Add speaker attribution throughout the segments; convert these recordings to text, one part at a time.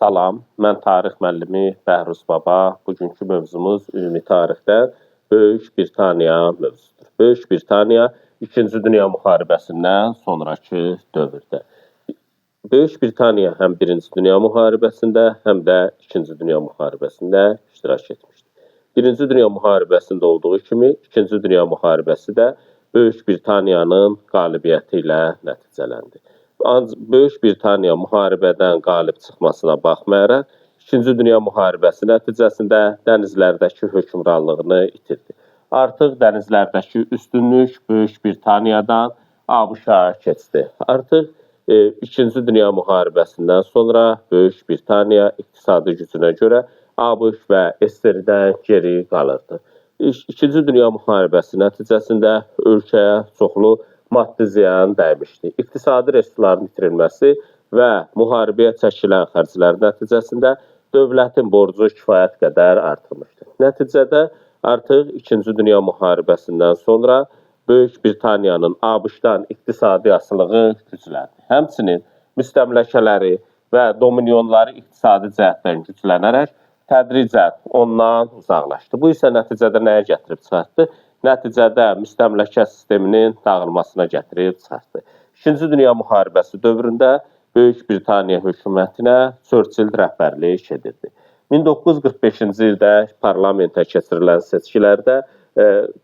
Speaker 1: Salam, mən tarix müəllimi Bəhruz Baba. Bugünkü mövzumuz ümumi tarixdən Böyük Britaniya mövzusudur. Böyük Britaniya 2-ci Dünya müharibəsindən sonraki dövrdə. Böyük Britaniya həm 1-ci Dünya müharibəsində, həm də 2-ci Dünya müharibəsində iştirak etmişdir. 1-ci Dünya müharibəsində olduğu kimi 2-ci Dünya müharibəsi də Böyük Britaniyanın qalibiyyəti ilə nəticələndi. Böyük Britaniya müharibədən qalib çıxmasına baxmayaraq, 2-ci Dünya müharibəsi nəticəsində dənizlərdəki hökmranlığını itirdi. Artıq dənizlərdəki üstünlük Böyük Britaniyadan ABŞ-a keçdi. Artıq 2-ci Dünya müharibəsindən sonra Böyük Britaniya iqtisadi gücünə görə ABŞ və SSR-dən geri qalırdı. 2-ci Dünya müharibəsi nəticəsində ölkəyə çoxlu maddi ziyan dəymişdi. İqtisadi resursların itirilməsi və müharibəyə çəkilən xərclər nəticəsində dövlətin borcu kifayət qədər artırmışdı. Nəticədə artıq 2-ci Dünya müharibəsindən sonra Böyük Britaniyanın ABŞ-dan iqtisadi asılılığı gücləndi. Həmçinin müstəmləkələri və dominionları iqtisadi cəhətdən güclənərək tədricən ondan uzaqlaşdı. Bu isə nəticədə nəyə gətirib çıxartdı? Nəticədə müstəmləkə sisteminin dağılmasına gətirib çıxartdı. 2-ci Dünya müharibəsi dövründə Böyük Britaniya hökumətinə Churchill rəhbərlik edirdi. 1945-ci ildə parlamentə keçirilən seçkilərdə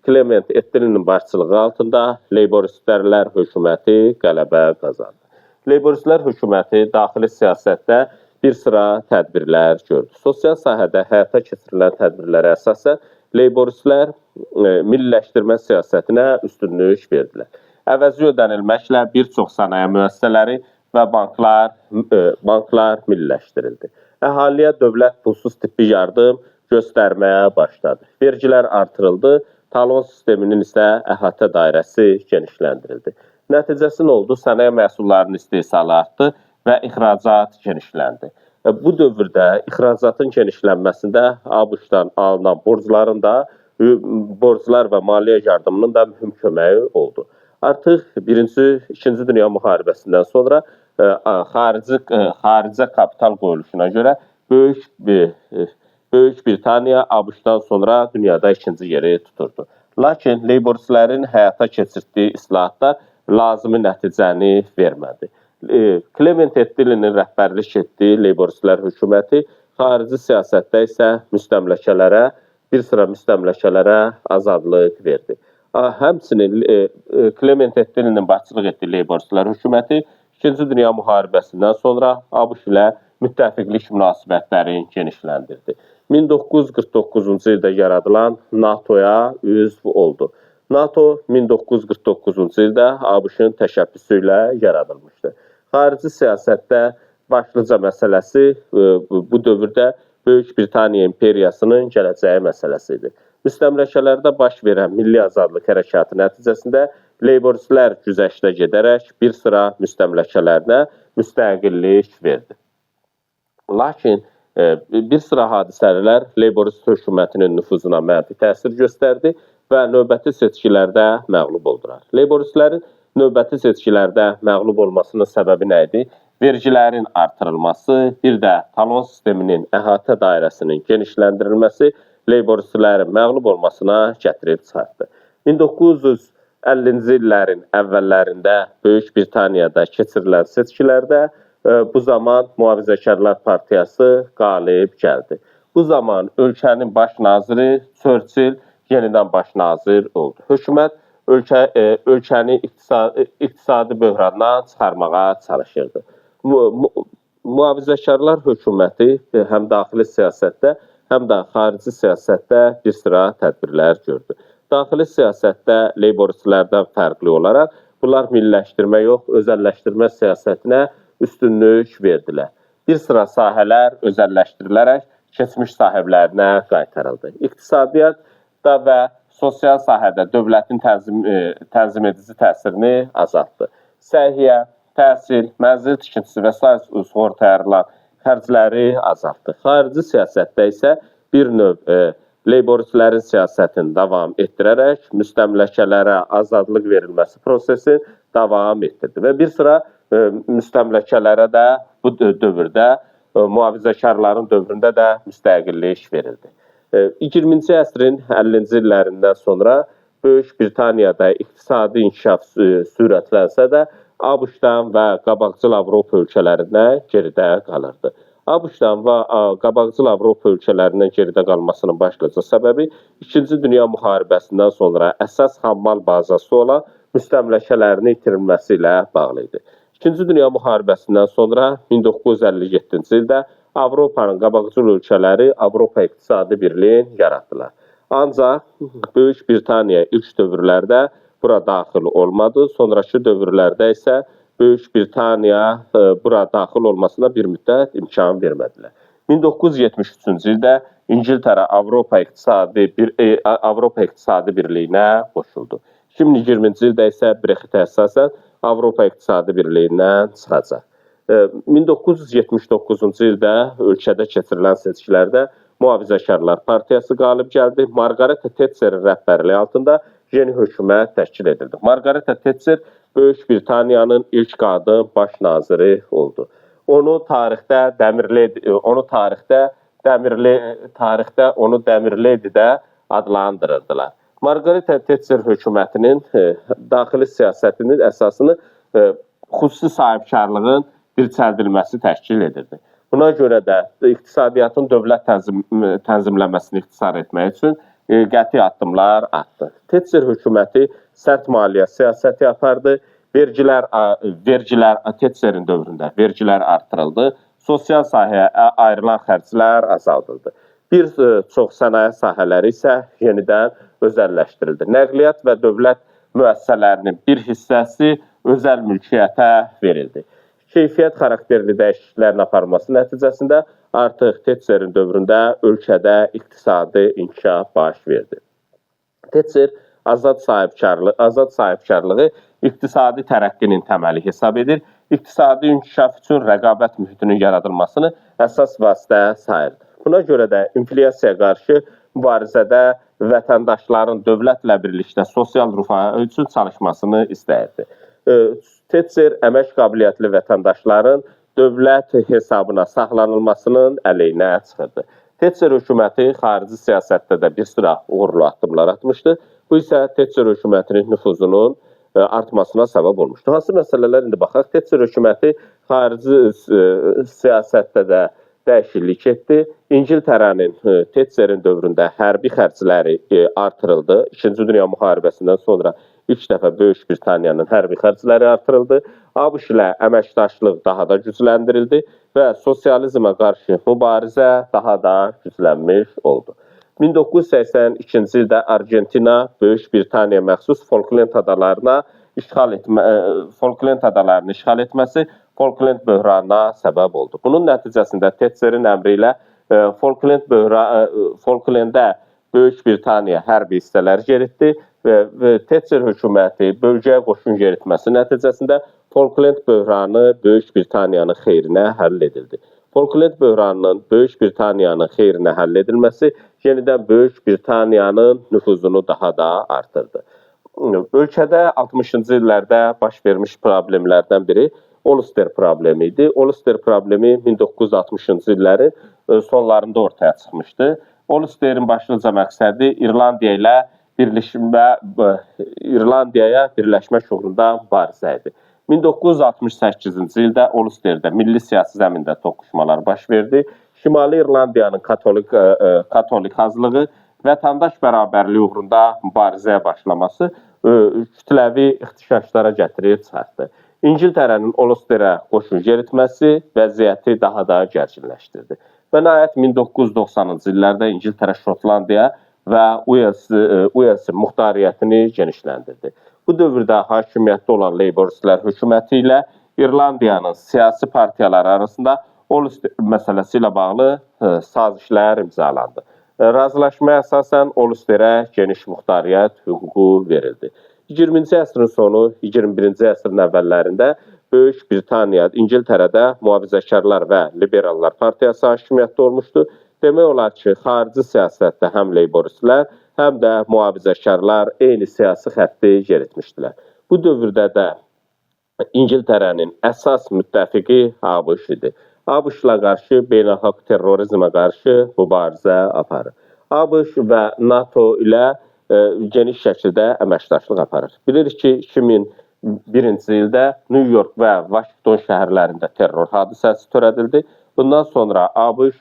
Speaker 1: Clement Attlee'nin başçılığı altında Leyboristlər hökuməti qələbə qazandı. Leyboristlər hökuməti daxili siyasətdə bir sıra tədbirlər gördü. Sosial sahədə həyata keçirilən tədbirlərə əsasən Leyboristlər milliləşdirmə siyasətinə üstünlük verdilər. Əvəzi ödənilməklə bir çox sənaye müəssisələri və banklar milliləşdirildi. Əhaliyə dövlət pulsuz tibbi yardım göstərməyə başladı. Vergilər artırıldı, talon sisteminin isə əhatə dairəsi genişləndirildi. Nəticəsi nə oldu? Sənaye məhsullarının istehsalı artdı və ixracat genişləndi. Bu dövrdə ixracatın genişlənməsində ABŞ-dan alınan borclar və maliyyə yardımının da mühüm köməyi oldu. Artıq 2-ci Dünya müharibəsindən sonra xaricə kapital qoyuluşuna görə Böyük Britaniya ABŞ-dan sonra dünyada ikinci yeri tuturdu. Lakin Leyboristlərin həyata keçirdiyi islahatlar lazımi nəticəni vermədi. Clement Attlee'nin rəhbərlik etdiyi Leyboristlər hökuməti xarici siyasətdə isə bir sıra müstəmləkələrə azadlıq verdi. Həmçinin Clement Attlee'nin başçılıq etdiyi Leyboristlər hökuməti 2-ci Dünya müharibəsindən sonra ABŞ ilə müttəfiqlik münasibətlərini genişləndirdi. 1949-cu ildə yaradılan NATO-ya üzv oldu. NATO 1949-cu ildə ABŞ-ın təşəbbüsü ilə yaradılmışdı. Xarici siyasətdə başlıca məsələsi bu dövrdə Böyük Britaniya imperiyasının gələcəyi məsələsi idi. Müstəmləkələrdə baş verən milli azadlıq hərəkatı nəticəsində Leyboristlər güzəştə gedərək bir sıra müstəmləkələrinə müstəqillik verdi. Lakin bir sıra hadisələr Leyborist hökumətinin nüfuzuna mənfi təsir göstərdi və növbəti seçkilərdə məğlub oldular. Leyboristlərin növbəti seçkilərdə məğlub olmasının səbəbi nə idi? Vergilərin artırılması, bir də talon sisteminin əhatə dairəsinin genişləndirilməsi Leyboristlərin məğlub olmasına gətirib çıxartdı. 1950-ci illərin əvvəllərində Böyük Britaniyada keçirilən seçkilərdə bu zaman Mühafizəkarlar Partiyası qalib gəldi. Bu zaman ölkənin baş naziri Churchill yenidən baş nazir oldu. Hökumət ölkəni iqtisadi böhrandan çıxarmağa çalışırdı. Mühafizəkarlar hökuməti həm daxili siyasətdə, həm də xarici siyasətdə bir sıra tədbirlər gördü. Daxili siyasətdə Leyboristlərdən fərqli olaraq bunlar milliləşdirmə yox, özəlləşdirmə siyasətinə üstünlük verdilər. Bir sıra sahələr özəlləşdirilərək keçmiş sahiblərinə qaytarıldı. İqtisadiyyatda və sosial sahədə dövlətin tənzim edici təsirini azaltdı. Səhiyyə, təhsil, mənzil tikintisi və sair sığortaya ayrılan xərcləri azaltdı. Xarici siyasətdə isə bir növ Leyboristlərin siyasətini davam etdirərək müstəmləkələrə azadlıq verilməsi prosesi davam etdirdi və bir sıra müstəmləkələrə də bu dövrdə mühafizəkarların dövründə də müstəqillik verildi. 20-ci əsrin 50-ci illərindən sonra Böyük Britaniyada iqtisadi inkişaf sürətlənsə də, ABŞ-dan və qabaqcıl Avropa ölkələrindən geridə qalırdı. ABŞ-dan və qabaqcıl Avropa ölkələrindən geridə qalmasının başlıca səbəbi İkinci Dünya müharibəsindən sonra əsas xammal bazası olan müstəmləkələrini itirilməsi ilə bağlı idi. İkinci Dünya müharibəsindən sonra 1957-ci ildə Avropanın qabaqcıl ölkələri Avropa İqtisadi Birliğini yaratdılar. Ancaq Böyük Britaniya ilk dövrlərdə bura daxil olmadı. Sonraki dövrlərdə isə Böyük Britaniya bura daxil olmasına bir müddət imkan vermədilər. 1973-cü ildə İngiltərə Avropa İqtisadi Birliyinə qoşuldu. 2020-ci ildə isə Brexitə əsasən Avropa İqtisadi Birliyindən çıxacaq. 1979-cu ildə ölkədə keçirilən seçkilərdə Mühafizəkarlar Partiyası qalib gəldi. Margaret Thatcherin rəhbərliyi altında yeni hökumət təşkil edildi. Margaret Thatcher Böyük Britaniyanın ilk qadın baş naziri oldu. Onu tarixdə Dəmir Lady də adlandırırdılar. Margaret Thatcher hökumətinin daxili siyasətinin əsasını xüsusi sahibkarlığın dirçəldilməsi təşkil edirdi. Buna görə də iqtisadiyyatın dövlət tənzimləməsini ixtisar etmək üçün qəti addımlar atdı. Thatcher hökuməti sərt maliyyə siyasəti apardı. Thatcherin dövründə vergilər artırıldı. Sosial sahəyə ayrılan xərclər azaldıldı. Bir çox sənaye sahələri isə yenidən özəlləşdirildi. Nəqliyyat və dövlət müəssisələrinin bir hissəsi özəl mülkiyyətə verildi. Keyfiyyət xarakterli dəyişikliklərin aparılması nəticəsində artıq Thatcherin dövründə ölkədə iqtisadi inkişaf baş verdi. Thatcher azad sahibkarlığı iqtisadi tərəqqinin təməli hesab edir. İqtisadi inkişaf üçün rəqabət mühitinin yaradılmasını əsas vasitə sayırdı. Buna görə də inflyasiyaya qarşı mübarizədə vətəndaşların dövlətlə birlikdə sosial rifahı üçün çalışmasını istəyirdi. Thatcher əmək qabiliyyətli vətəndaşların dövlət hesabına saxlanılmasının əleyhinə çıxırdı. Thatcher hökuməti xarici siyasətdə də bir sıra uğurlu addımlar atmışdı. Bu isə Thatcher hökumətinin nüfuzunun artmasına səbəb olmuşdu. Hansı məsələlər indi baxaq? Thatcher hökuməti xarici siyasətdə də dəyişiklik etdi. İngiltərənin Thatcherin dövründə hərbi xərcləri artırıldı. İkinci Dünya müharibəsindən sonra ilk dəfə Böyük Britaniyanın hərbi xərcləri artırıldı. ABŞ ilə əməkdaşlıq daha da gücləndirildi və sosializmə qarşı mübarizə daha da güclənmiş oldu. 1982-ci ildə Argentina Böyük Britaniya məxsus Falkland adalarını işğal etməsi Falkland böhranına səbəb oldu. Bunun nəticəsində Thatcherin əmri ilə Falklanddə Böyük Britaniya hərbi hissələr yeritdi və Thatcher hökuməti bölgəyə qoşun yeritməsi nəticəsində Falkland böhranı Böyük Britaniyanın xeyrinə həll edildi. Falkland böhranının Böyük Britaniyanın xeyrinə həll edilməsi yenidən Böyük Britaniyanın nüfuzunu daha da artırdı. Ölkədə 60-cı illərdə baş vermiş problemlərdən biri Ulster problemi idi. Ulster problemi 1960-cı illərin sonlarında ortaya çıxmışdı. Ulsterin başlıca məqsədi İrlandiyaya birləşmək uğrunda mübarizə idi. 1968-ci ildə Ulsterdə milli siyasi zəmində toqquşmalar baş verdi. Şimali İrlandiyanın katolik azlığı vətəndaş bərabərliyi uğrunda mübarizəyə başlaması kütləvi ixtişaşlara gətirib çıxartdı. İngiltərənin Ulsterə qoşun yeritməsi vəziyyəti daha da gərginləşdirdi. Və nəhayət 1990-cı illərdə İngiltərə Şotlandiya və Uelsin muxtariyyətini genişləndirdi. Bu dövrdə hakimiyyətdə olan Labouristlər hökuməti ilə İrlandiyanın siyasi partiyaları arasında Ulster məsələsi ilə bağlı sazişlər imzalandı. Razılaşmaya əsasən Ulsterə geniş muxtariyyət hüququ verildi. 20-ci əsrin sonu, 21-ci əsrin əvvəllərində Böyük Britaniya, İngiltərədə mühafizəkarlar və liberallar partiyası hakimiyyətdə olmuşdu. Demək olar ki, xarici siyasətdə həm Labouristlər, həm də mühafizəkarlar eyni siyasi xətti yeritmişdilər. Bu dövrdə də İngiltərənin əsas müttəfiqi ABŞ idi. ABŞ-la qarşı beynəlxalq terrorizmə qarşı mübarizə aparır. ABŞ və NATO ilə geniş şəkildə əməkdaşlıq aparır. Bilirik ki, 2001-ci ildə New York və Washington şəhərlərində terror hadisəsi törədildi. Bundan sonra ABŞ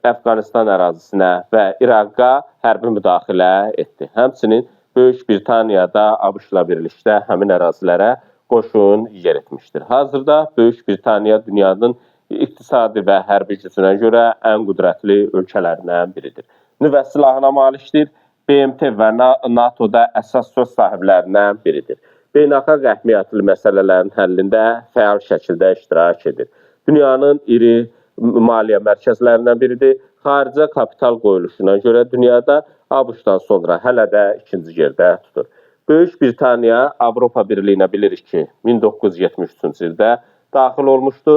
Speaker 1: Əfqanistan ərazisinə və İraqa hərbi müdaxilə etdi. Həmçinin Böyük Britaniyada ABŞ-la birlikdə həmin ərazilərə qoşun yeritmişdir. Hazırda Böyük Britaniya dünyanın iqtisadi və hərbi gücünə görə ən qüdrətli ölkələrindən biridir. Nüvə silahına malikdir. BMT və NATO-da əsas söz sahiblərindən biridir. Beynəlxalq əhəmiyyətli məsələlərin həllində fəal şəkildə iştirak edir. Dünyanın iri maliyyə mərkəzlərindən biridir. Xaricə kapital qoyuluşuna görə dünyada ABŞ-dan sonra hələ də ikinci yerdə tutur. Böyük Britaniya Avropa Birliyinə bilirik ki, 1973-cü ildə daxil olmuşdu.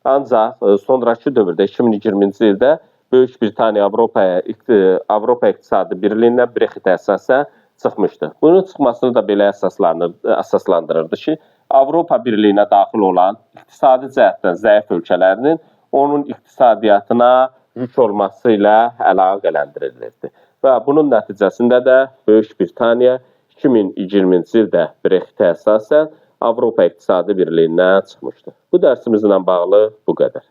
Speaker 1: Ancaq sonrakı dövrdə 2020-ci ildə Böyük Britaniya Avropa İqtisadi Birliyindən Brexit əsasən çıxmışdı. Bunun çıxmasını da belə əsaslandırırdı ki, Avropa Birliyinə daxil olan iqtisadi cəhətdən zəif ölkələrinin onun iqtisadiyyatına yük olması ilə əlaqələndirilirdi. Və bunun nəticəsində də Böyük Britaniya 2020-ci ildə Brexitə əsasən Avropa İqtisadi Birliyindən çıxmışdı. Bu dərsimizlə bağlı bu qədər.